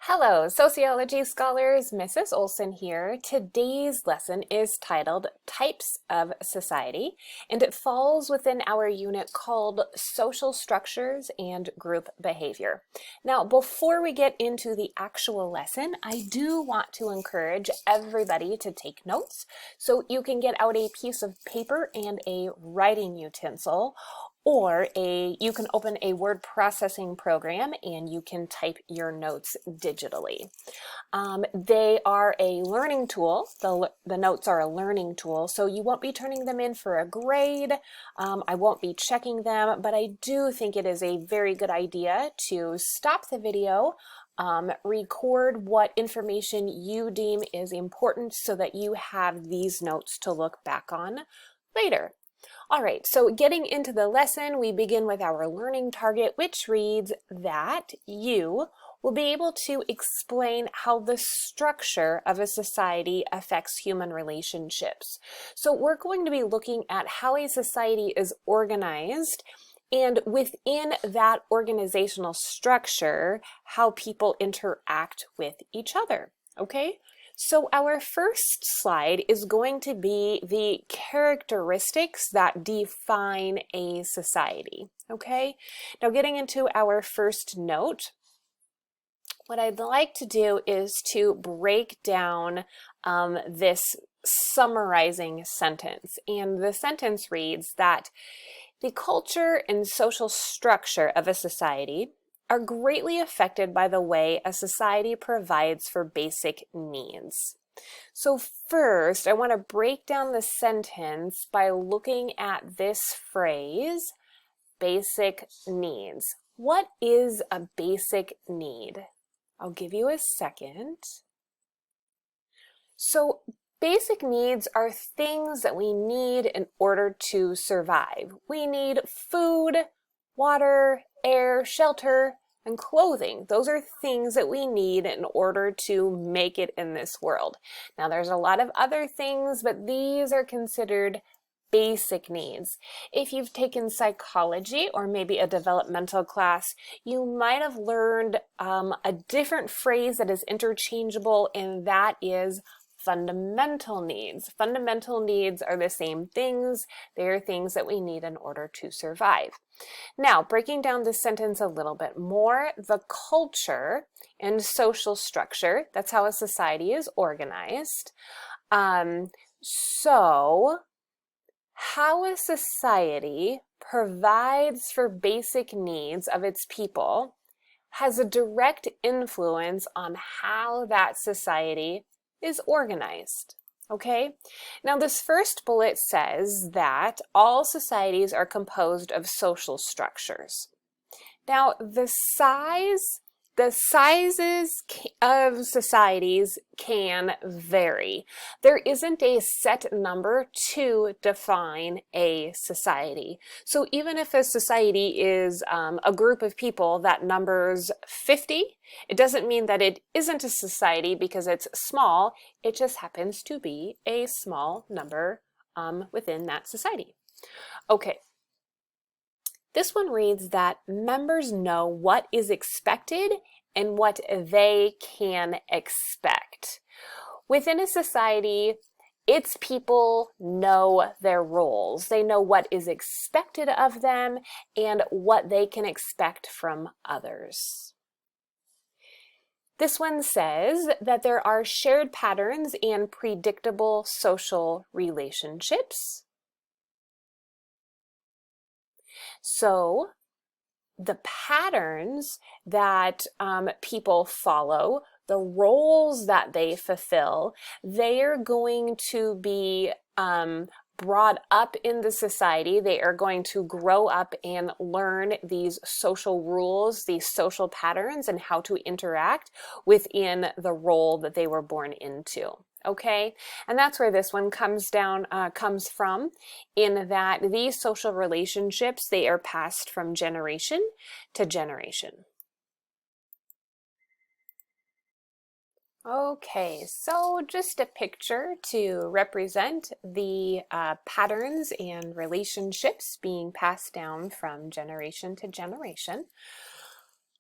Hello, sociology scholars. Mrs. Olson here. Today's lesson is titled Types of Society, and it falls within our unit called Social Structures and Group Behavior. Now, before we get into the actual lesson, I do want to encourage everybody to take notes. So you can get out a piece of paper and a writing utensil, or you can open a word processing program and you can type your notes digitally. They are a learning tool. The notes are a learning tool, so you won't be turning them in for a grade. I won't be checking them, but I do think it is a very good idea to stop the video, record what information you deem is important so that you have these notes to look back on later. All right, so getting into the lesson, we begin with our learning target, which reads that you will be able to explain how the structure of a society affects human relationships. So we're going to be looking at how a society is organized, and within that organizational structure, how people interact with each other, okay? So our first slide is going to be the characteristics that define a society, okay? Now getting into our first note, what I'd like to do is to break down this summarizing sentence. And the sentence reads that the culture and social structure of a society are greatly affected by the way a society provides for basic needs. So first, I want to break down the sentence by looking at this phrase, basic needs. What is a basic need? I'll give you a second. So basic needs are things that we need in order to survive. We need food, water, air, shelter, and clothing. Those are things that we need in order to make it in this world. Now, there's a lot of other things, but these are considered basic needs. If you've taken psychology or maybe a developmental class, you might have learned a different phrase that is interchangeable, and that is fundamental needs. Fundamental needs are the same things. They are things that we need in order to survive. Now, breaking down this sentence a little bit more, the culture and social structure, that's how a society is organized. So, how a society provides for basic needs of its people has a direct influence on how that society is organized, okay? Now this first bullet says that all societies are composed of social structures. Now the sizes of societies can vary. There isn't a set number to define a society. So even if a society is a group of people that numbers 50, it doesn't mean that it isn't a society because it's small. It just happens to be a small number within that society. Okay. This one reads that members know what is expected and what they can expect. Within a society, its people know their roles. They know what is expected of them and what they can expect from others. This one says that there are shared patterns and predictable social relationships. So the patterns that people follow, the roles that they fulfill, they are going to be brought up in the society. They are going to grow up and learn these social rules, these social patterns, and how to interact within the role that they were born into. Okay, and that's where this one comes from, in that these social relationships, they are passed from generation to generation. Okay, so just a picture to represent the patterns and relationships being passed down from generation to generation.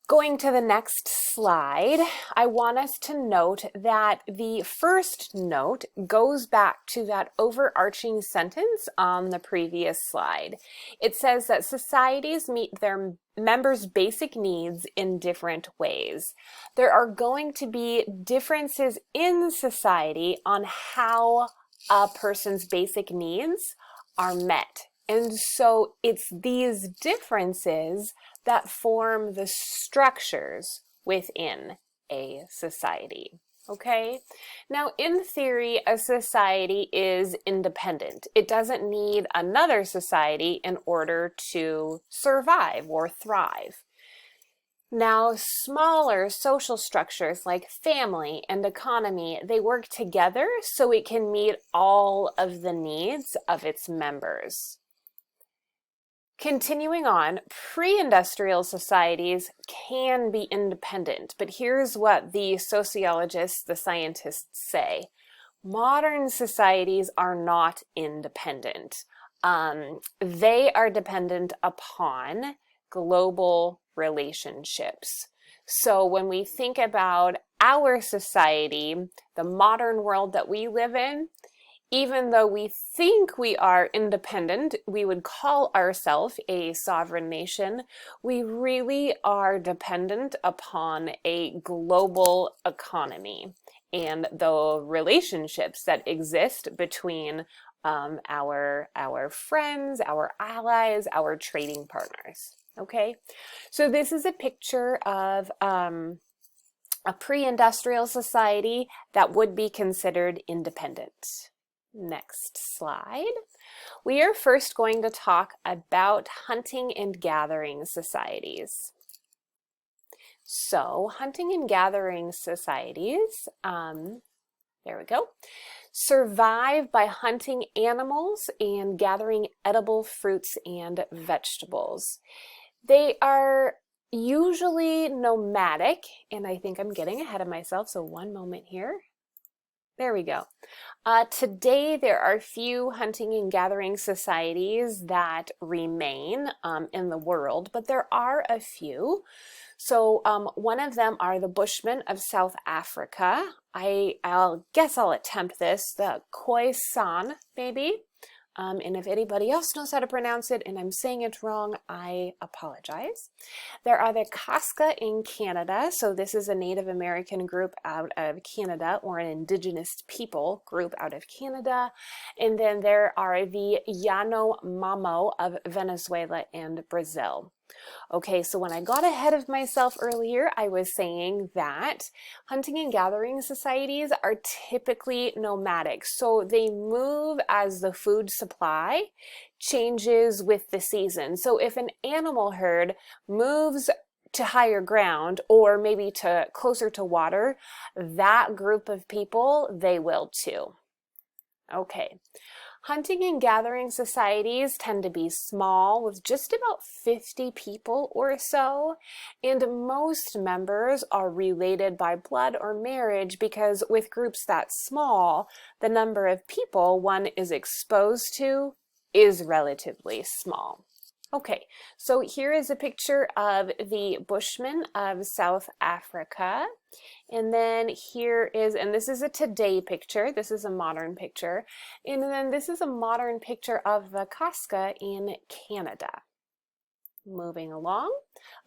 Going to the next slide, I want us to note that the first note goes back to that overarching sentence on the previous slide. It says that societies meet their members' basic needs in different ways. There are going to be differences in society on how a person's basic needs are met. And so it's these differences that form the structures within a society. Okay? Now, in theory, a society is independent. It doesn't need another society in order to survive or thrive. Now, smaller social structures like family and economy, they work together so it can meet all of the needs of its members. Continuing on, pre-industrial societies can be independent, but here's what the sociologists, the scientists say. Modern societies are not independent. They are dependent upon global relationships. So when we think about our society, the modern world that we live in, even though we think we are independent, we would call ourselves a sovereign nation, we really are dependent upon a global economy and the relationships that exist between our friends, our allies, our trading partners. Okay, so this is a picture of a pre-industrial society that would be considered independent. Next slide. We are first going to talk about hunting and gathering societies. So, hunting and gathering societies, there we go, survive by hunting animals and gathering edible fruits and vegetables. They are usually nomadic, and I think I'm getting ahead of myself, so one moment here. There we go. Today, there are few hunting and gathering societies that remain in the world, but there are a few. So one of them are the Bushmen of South Africa. I'll guess I'll attempt this, the Khoisan, maybe. And if anybody else knows how to pronounce it and I'm saying it wrong, I apologize. There are the Kaska in Canada. So this is a Native American group out of Canada, or an Indigenous people group out of Canada. And then there are the Yanomamo of Venezuela and Brazil. Okay, so when I got ahead of myself earlier, I was saying that hunting and gathering societies are typically nomadic. So they move as the food supply changes with the season. So if an animal herd moves to higher ground, or maybe to closer to water, that group of people, they will too. Okay. Hunting and gathering societies tend to be small, with just about 50 people or so, and most members are related by blood or marriage, because with groups that small, the number of people one is exposed to is relatively small. Okay, so here is a picture of the Bushmen of South Africa. And then here is, and this is a today picture, this is a modern picture. And then this is a modern picture of the Kaska in Canada. Moving along,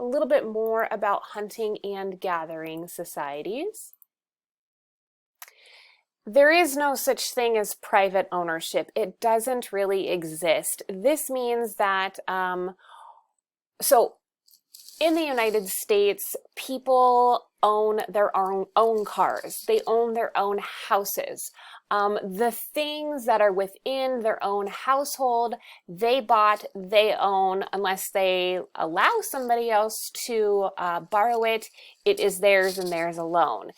a little bit more about hunting and gathering societies. There is no such thing as private ownership. It doesn't really exist. This means that, so in the United States, people own their own cars. They own their own houses. The things that are within their own household, they bought, they own, unless they allow somebody else to borrow it, it is theirs and theirs alone.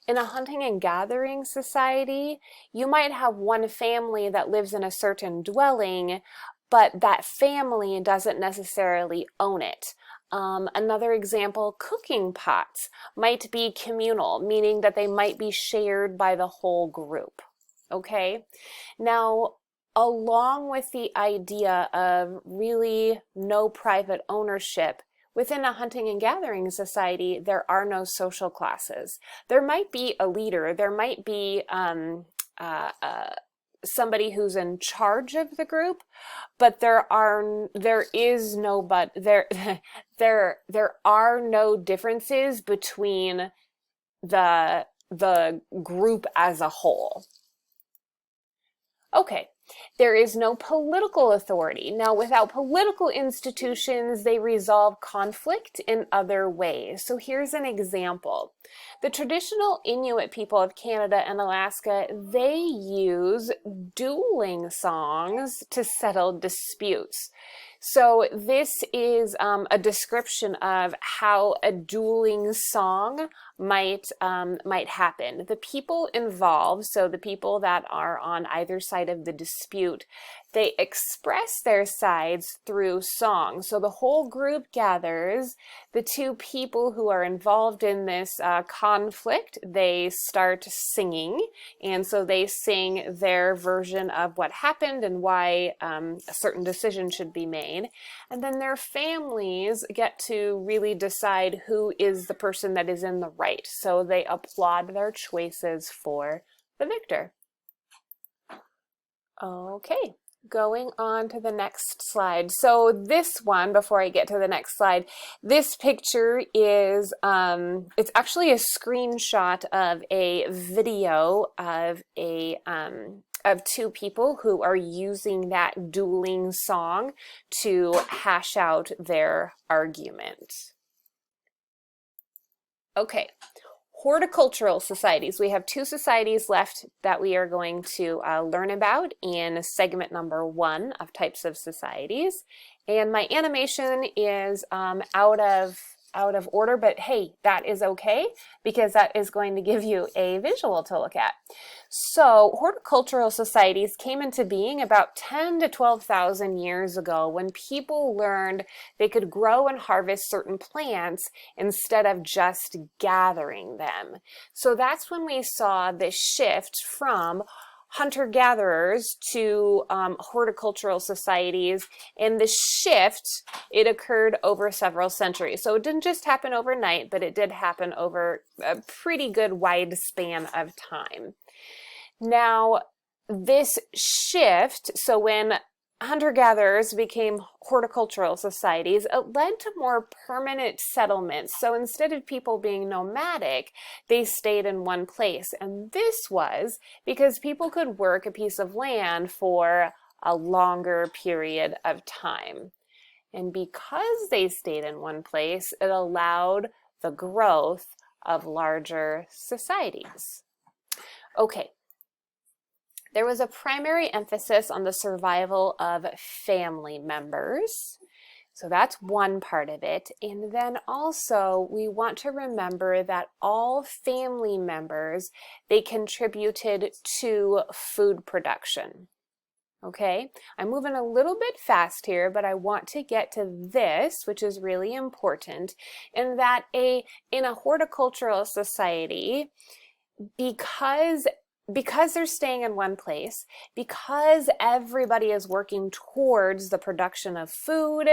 In a hunting and gathering society, you might have one family that lives in a certain dwelling, but that family doesn't necessarily own it. Another example, cooking pots might be communal, meaning that they might be shared by the whole group. Okay, now along with the idea of really no private ownership, Within a hunting and gathering society, there are no social classes. There might be a leader, there might be uh, uh, somebody who's in charge of the group, but there is no but there there are no differences between the group as a whole. Okay, there is no political authority. Now, without political institutions, they resolve conflict in other ways. So here's an example. The traditional Inuit people of Canada and Alaska, they use dueling songs to settle disputes. So this is a description of how a dueling song might happen. The people involved, so the people that are on either side of the dispute, they express their sides through song. So the whole group gathers. The two people who are involved in this conflict, they start singing, and so they sing their version of what happened and why a certain decision should be made. And then their families get to really decide who is the person that is in the right. So they applaud their choices for the victor. Okay, going on to the next slide. So this one, before I get to the next slide, this picture is, it's actually a screenshot of a video of of two people who are using that dueling song to hash out their argument. Okay. Horticultural societies. We have two societies left that we are going to learn about in segment number 1 of types of societies. And my animation is out of order, but hey, that is okay because that is going to give you a visual to look at. So horticultural societies came into being about 10 to 12,000 years ago when people learned they could grow and harvest certain plants instead of just gathering them. So that's when we saw this shift from hunter-gatherers to horticultural societies, and the shift, it occurred over several centuries. So it didn't just happen overnight, but it did happen over a pretty good wide span of time. Now, this shift, so when hunter-gatherers became horticultural societies, it led to more permanent settlements. So instead of people being nomadic, they stayed in one place. And this was because people could work a piece of land for a longer period of time. And because they stayed in one place, it allowed the growth of larger societies. Okay. There was a primary emphasis on the survival of family members. So that's one part of it. And then also we want to remember that all family members, they contributed to food production. Okay, I'm moving a little bit fast here, but I want to get to this, which is really important, in that in a horticultural society, because they're staying in one place, because everybody is working towards the production of food,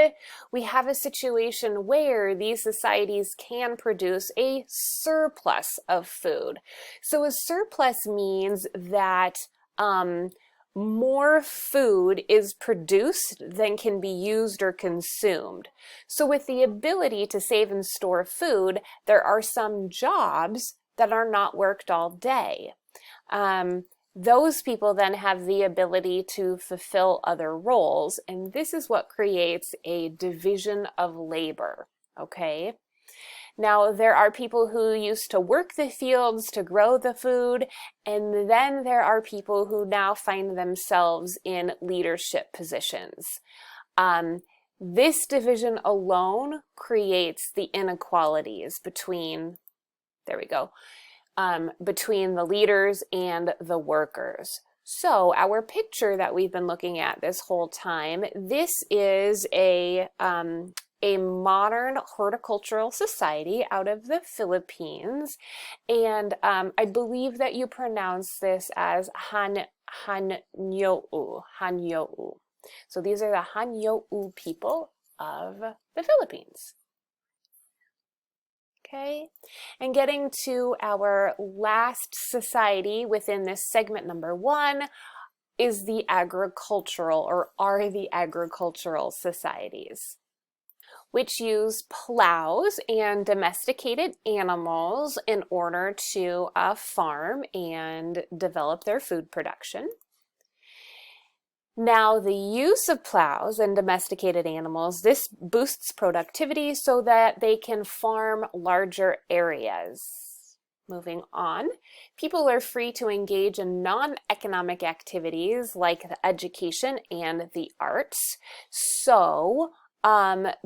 we have a situation where these societies can produce a surplus of food. So a surplus means that more food is produced than can be used or consumed. So with the ability to save and store food, there are some jobs that are not worked all day. Those people then have the ability to fulfill other roles, and this is what creates a division of labor, okay? Now, there are people who used to work the fields to grow the food, and then there are people who now find themselves in leadership positions. This division alone creates the inequalities between, there we go, between the leaders and the workers. So our picture that we've been looking at this whole time, this is a modern horticultural society out of the Philippines, and I believe that you pronounce this as Hanyou. So these are the Hanyou people of the Philippines. Okay, and getting to our last society within this segment number 1 is the agricultural, or are the agricultural societies, which use plows and domesticated animals in order to farm and develop their food production. Now, the use of plows and domesticated animals, this boosts productivity so that they can farm larger areas. Moving on, people are free to engage in non-economic activities like the education and the arts. So,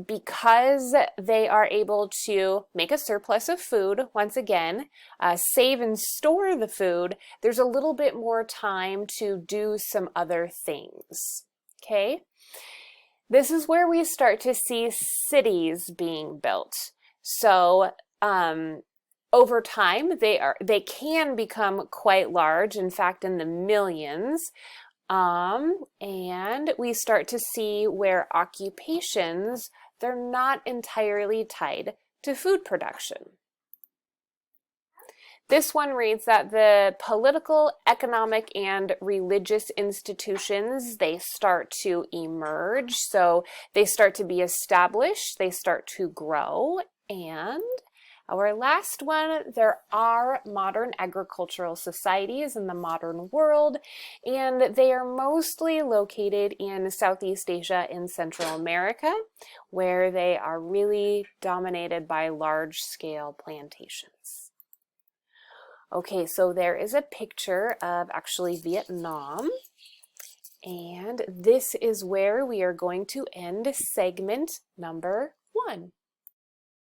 because they are able to make a surplus of food, once again, save and store the food, there's a little bit more time to do some other things, okay? This is where we start to see cities being built. So, over time, they can become quite large, in fact, in the millions. And we start to see where occupations, they're not entirely tied to food production. This one reads that the political, economic, and religious institutions, they start to emerge. So they start to be established, they start to grow, and our last one, there are modern agricultural societies in the modern world, and they are mostly located in Southeast Asia and Central America, where they are really dominated by large-scale plantations. Okay, so there is a picture of actually Vietnam, and this is where we are going to end segment number 1.